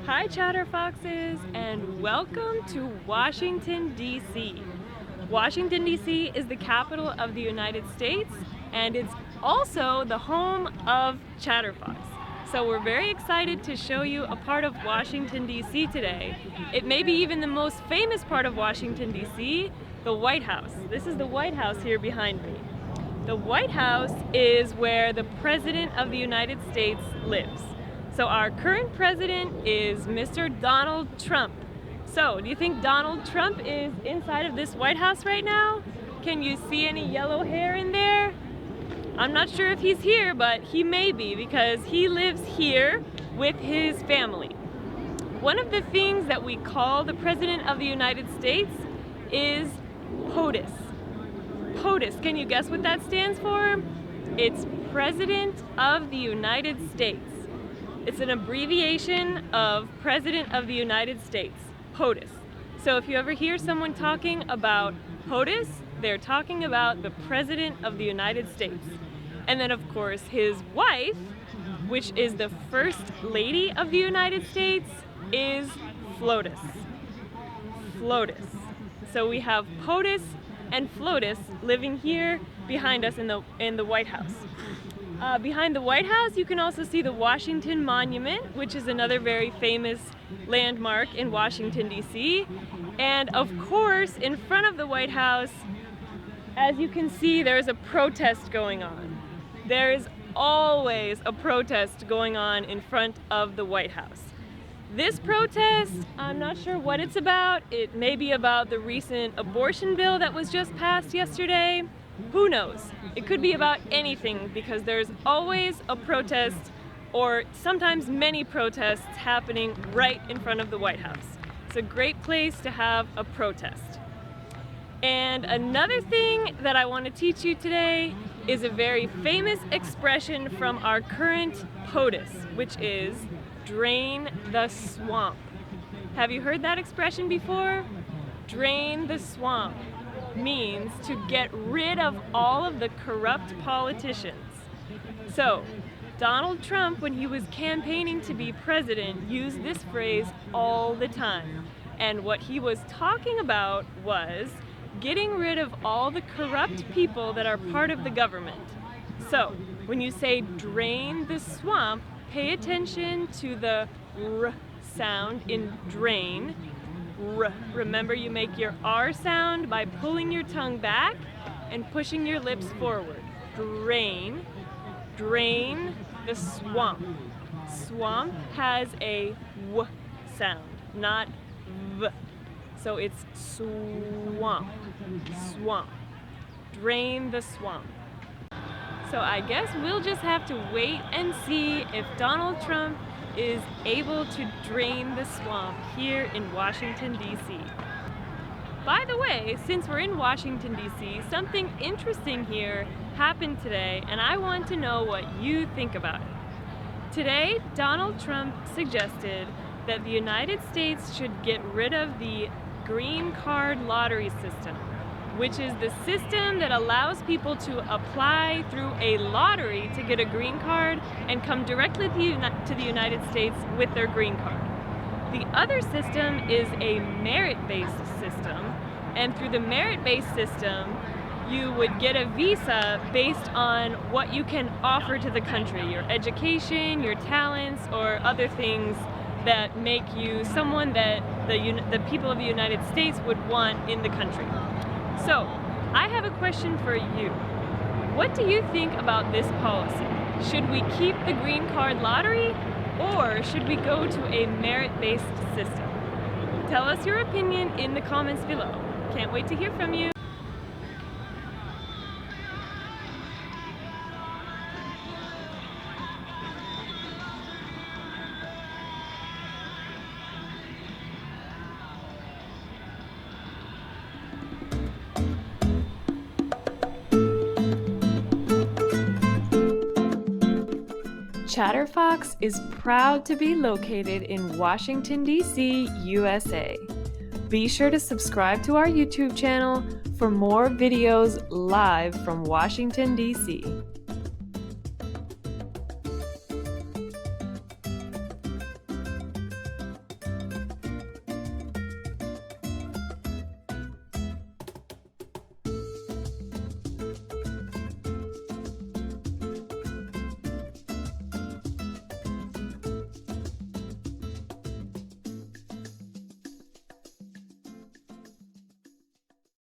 Hi ChatterFoxes, and welcome to Washington, D.C. Washington, D.C. is the capital of the United States, and it's also the home of ChatterFox. So we're very excited to show you a part of Washington, D.C. today. It may be even the most famous part of Washington, D.C., the White House. This is the White House here behind me. The White House is where the President of the United States lives. So our current president is Mr. Donald Trump. So, do you think Donald Trump is inside of this White House right now? Can you see any yellow hair in there? I'm not sure if he's here, but he may be because he lives here with his family. One of the things that we call the President of the United States is POTUS. POTUS, can you guess what that stands for? It's President of the United States. It's an abbreviation of President of the United States, POTUS. So if you ever hear someone talking about POTUS, they're talking about the President of the United States. And then of course his wife, which is the First Lady of the United States, is FLOTUS. FLOTUS. So we have POTUS and FLOTUS living here behind us in the White House. Behind the White House, you can also see the Washington Monument, which is another very famous landmark in Washington, D.C. And of course, in front of the White House, as you can see, there's a protest going on. There is always a protest going on in front of the White House. This protest, I'm not sure what it's about. It may be about the recent abortion bill that was just passed yesterday. Who knows? It could be about anything because there's always a protest or sometimes many protests happening right in front of the White House. It's a great place to have a protest. And another thing that I want to teach you today is a very famous expression from our current POTUS, which is drain the swamp. Have you heard that expression before? Drain the swamp means to get rid of all of the corrupt politicians. So, Donald Trump, when he was campaigning to be president, used this phrase all the time. And what he was talking about was getting rid of all the corrupt people that are part of the government. So, when you say drain the swamp, pay attention to the R sound in drain. R. Remember, you make your R sound by pulling your tongue back and pushing your lips forward. Drain. Drain the swamp. Swamp has a W sound, not V. So it's swamp. Swamp. Drain the swamp. So I guess we'll just have to wait and see if Donald Trump is able to drain the swamp here in Washington, D.C. By the way, since we're in Washington, D.C., something interesting here happened today, and I want to know what you think about it. Today, Donald Trump suggested that the United States should get rid of the green card lottery system, which is the system that allows people to apply through a lottery to get a green card and come directly to the United States with their green card. The other system is a merit-based system, and through the merit-based system, you would get a visa based on what you can offer to the country, your education, your talents, or other things that make you someone that the people of the United States would want in the country. So, I have a question for you. What do you think about this policy? Should we keep the green card lottery, or should we go to a merit-based system? Tell us your opinion in the comments below. Can't wait to hear from you. ChatterFox is proud to be located in Washington, D.C., USA. Be sure to subscribe to our YouTube channel for more videos live from Washington, D.C.